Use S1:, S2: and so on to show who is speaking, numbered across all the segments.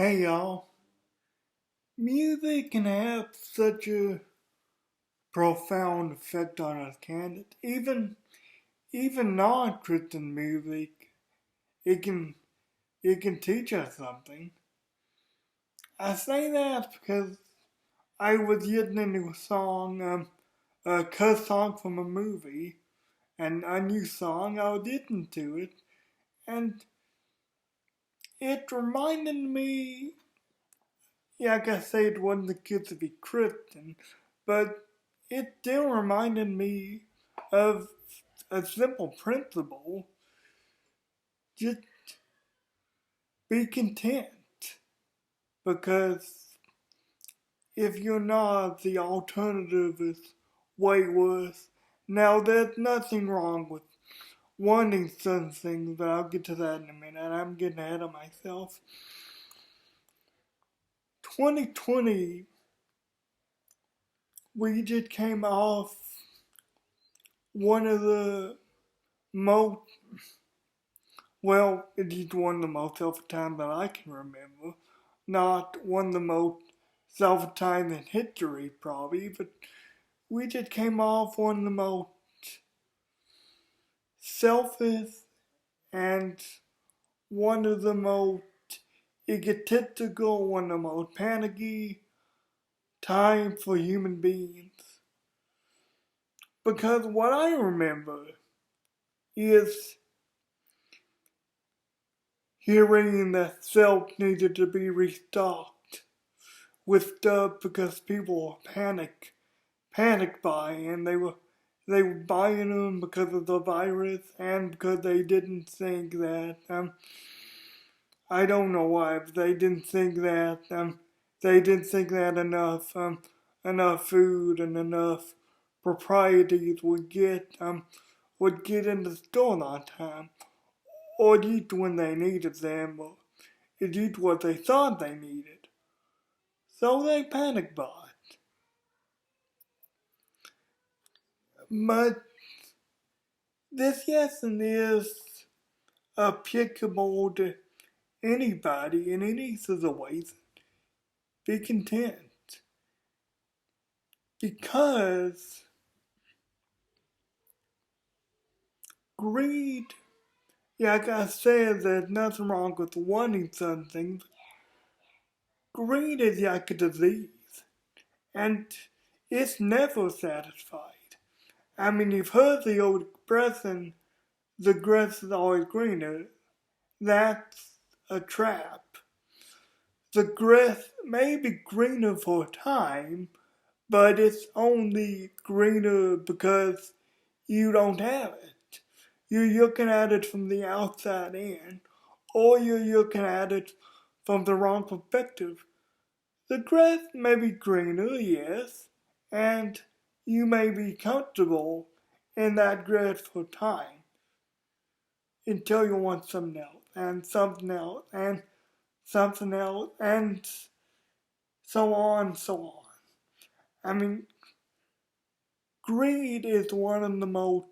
S1: Hey y'all, music can have such a profound effect on us, can it? Even non-Christian music, it can it can teach us something. I say that because I was listening to a song, a cut song from a movie, and a new song. I was listening to it, and it reminded me. Yeah, like I say, it wasn't the kids to be Christian, but it still reminded me of a simple principle. Just be content. Because if you're not, the alternative is way worse. Now, there's nothing wrong with wanting some things, but I'll get to that in a minute. I'm getting ahead of myself. 2020, we just came off one of the most, well, it is one of the most self time that I can remember. Not one of the most self time in history, probably, but we just came off one of the most selfish and one of the most egotistical, one of the most panicky time for human beings. Because what I remember is hearing that self needed to be restocked with stuff because people were panic buying, and they were buying them because of the virus and because they didn't think that I don't know why, but they didn't think that enough food and enough proprieties would get in the store on time, or eat when they needed them, or eat what they thought they needed. So they panic bought. But this lesson is applicable to anybody in any situation. Be content. Because greed, like I said, there's nothing wrong with wanting something. Greed is like a disease, and it's never satisfied. I mean, you've heard the old expression, the grass is always greener. That's a trap. The grass may be greener for a time, but it's only greener because you don't have it. You're looking at it from the outside in, or you're looking at it from the wrong perspective. The grass may be greener, yes, and you may be comfortable in that grass for time until you want something else, and something else, and something else, and so on, so on. I mean, greed is one of the most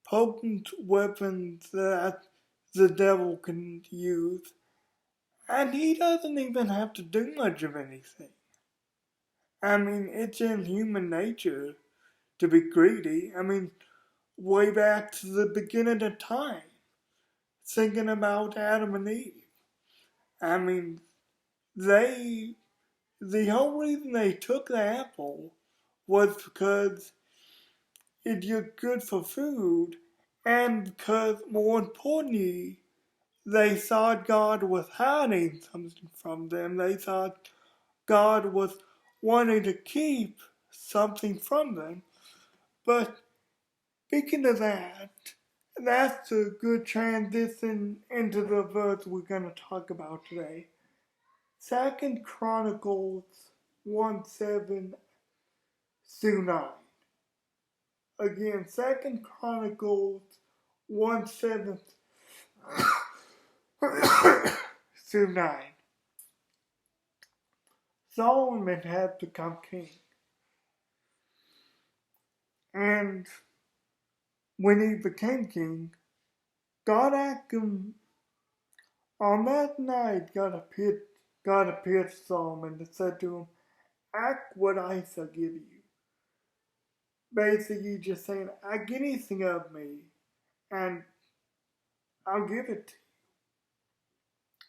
S1: potent weapons that the devil can use, and he doesn't even have to do much of anything. I mean, it's in human nature to be greedy. I mean, way back to the beginning of time, thinking about Adam and Eve. I mean, they, the whole reason they took the apple was because it was good for food, and because, more importantly, they thought God was hiding something from them. They thought God was wanting to keep something from them. But speaking of that, that's a good transition into the verse we're going to talk about today. Second Chronicles 1:7 through 9. Again, Second Chronicles 1:7 through 9. Solomon had become king. And when he became king, God asked him on that night, God appeared God appeared to Solomon and said to him, act what I shall give you. Basically, just saying, ask anything of me, and I'll give it to you.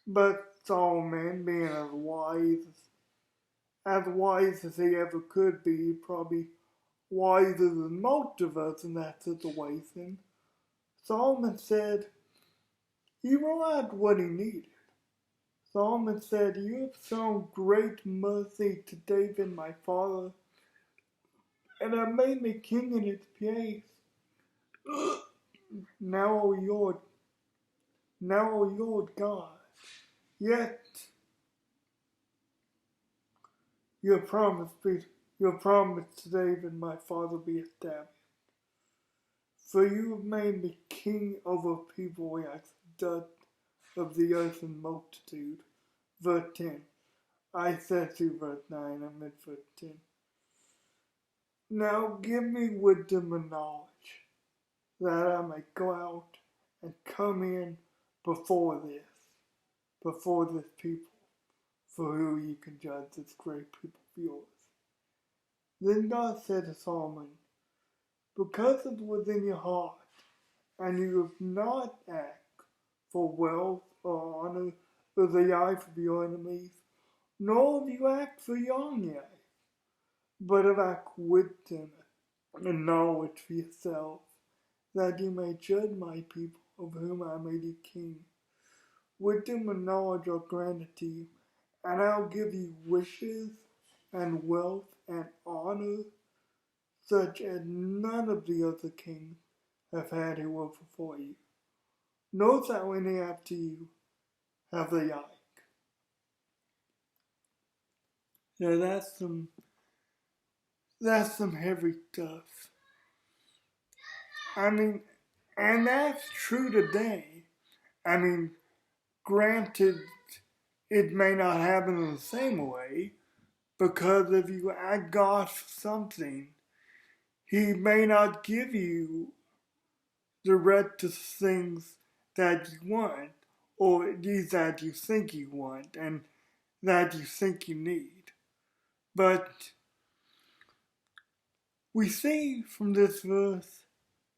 S1: But Solomon, being as wise as he ever could be, probably wiser than most of us in that situation, Solomon said he realized what he needed. Solomon said, you have shown great mercy to David my father, and have made me king in his place. Now, O Lord God, yet your promise to David my father be established. For you have made me king over people like the dust of the earth in multitude. Verse 10. I said to verse 9, I meant verse 10. Now give me wisdom and knowledge, that I may go out and come in before this people, for who you can judge this great people of yours. Then God said to Solomon, because it was in your heart, and you have not acted for wealth or honor or the life of your enemies, nor have you acted for your own life, but have acted wisdom and knowledge for yourself, that you may judge my people of whom I made you king. Wisdom and knowledge are granted to you, and I'll give you wishes and wealth and honor, such as none of the other kings have had who were before you. Note that when they after you have the like. Yeah, that's some heavy stuff. I mean, and that's true today. I mean, granted, it may not happen in the same way, because if you ask God for something, He may not give you the right to things that you want, or at least that you think you want, and that you think you need. But we see from this verse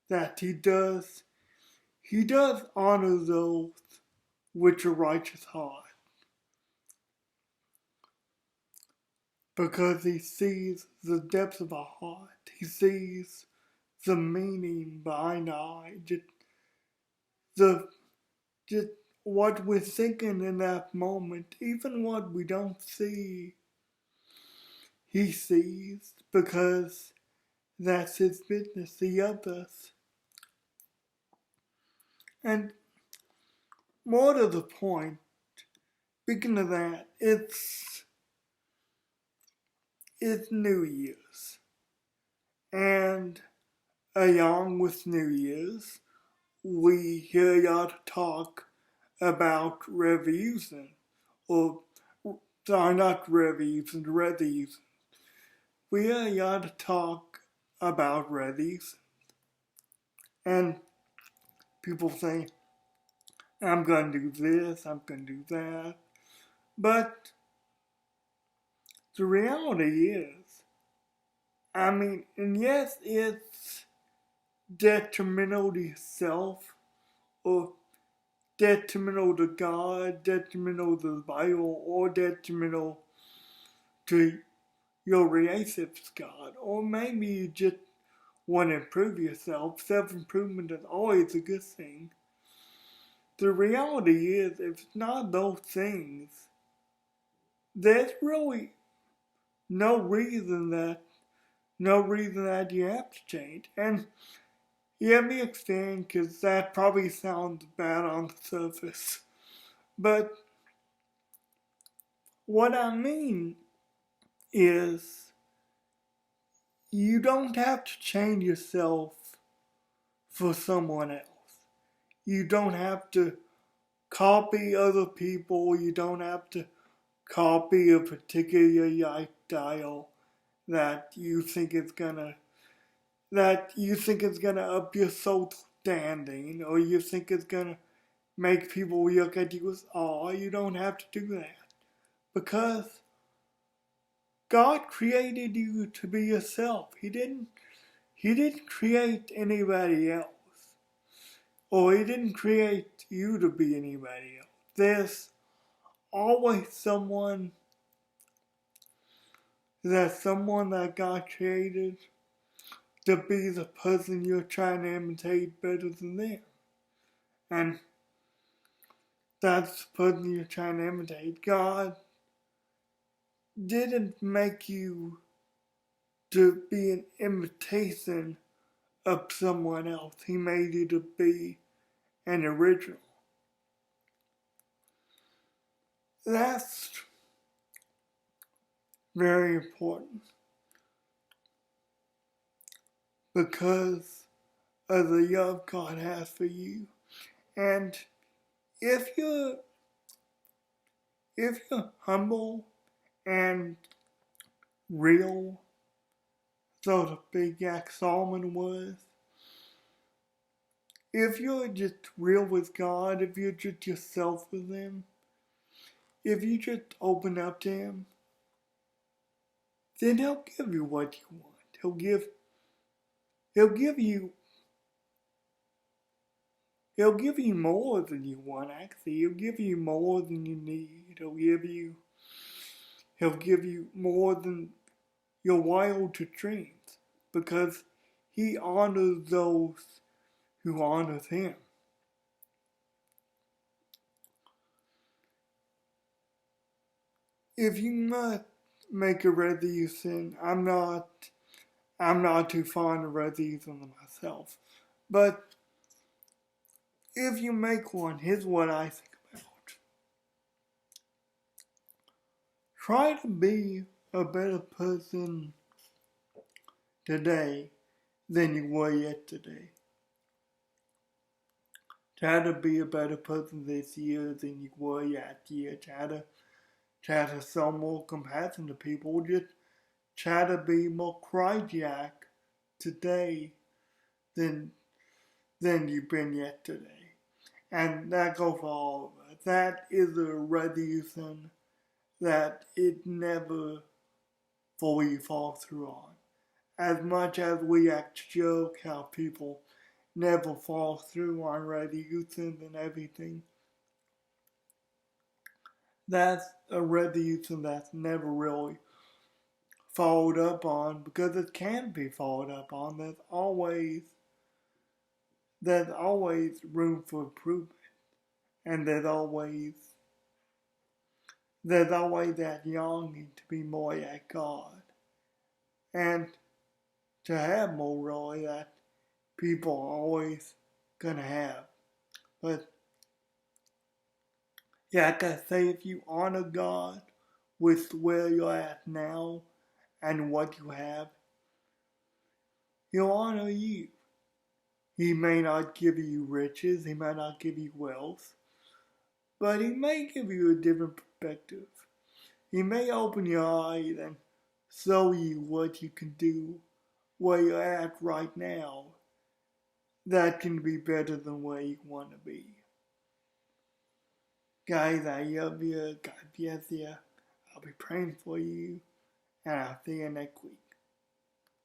S1: that he does honor those which are righteous heart, because he sees the depths of our heart. He sees the meaning behind our eyes, just what we're thinking in that moment, even what we don't see, he sees, because that's his business. He loves us. And more to the point, speaking of that, it's New Year's. And along with New Year's, we hear a lot of talk about revolution, or sorry, not revolution, revolution. We hear a lot of talk about revolution, and people say, I'm going to do this, I'm going to do that. But the reality is, I mean, and yes, it's detrimental to yourself, or detrimental to God, detrimental to the Bible, or detrimental to your relationship with God. Or maybe you just want to improve yourself. Self-improvement is always a good thing. The reality is, if it's not those things, there's really no reason that you have to change. And let me explain, because that probably sounds bad on the surface. But what I mean is, you don't have to change yourself for someone else. You don't have to copy other people. You don't have to copy a particular lifestyle that you think is gonna up your social standing, or you think it's gonna make people look at you as awe. You don't have to do that. Because God created you to be yourself. He didn't create anybody else. Or he didn't create you to be anybody else. There's always someone that God created to be the person you're trying to imitate better than them. And that's the person you're trying to imitate. God didn't make you to be an imitation of someone else. He made you to be an original. That's very important because of the love God has for you. And if you're humble and real, so to speak, like Solomon was, if you're just real with God, if you're just yourself with Him, if you just open up to Him, then He'll give you what you want. He'll give you more than you want, actually. He'll give you more than you need. He'll give you more than your wildest dreams. Because He honors those who honors Him. If you must make a resolution, I'm not too fond of resolutions myself. But if you make one, here's what I think about. Try to be a better person today than you were yesterday. Try to be a better person this year than you were last year. Try to show more compassion to people. Just try to be more Christ-like today than you've been yesterday. And that goes for all of us. That is a resolution that it never fully falls through on. As much as we act joke how people never fall through on resolutions and everything, that's a resolution that's never really followed up on because it can be followed up on. There's always room for improvement. And there's always that longing to be more like God. And to have more really that people are always gonna have. But yeah, like I say, if you honor God with where you're at now and what you have, He'll honor you. He may not give you riches, He may not give you wealth, but He may give you a different perspective. He may open your eyes and show you what you can do where you're at right now that can be better than where you want to be. Guys, I love you. God bless you. I'll be praying for you, and I'll see you next week.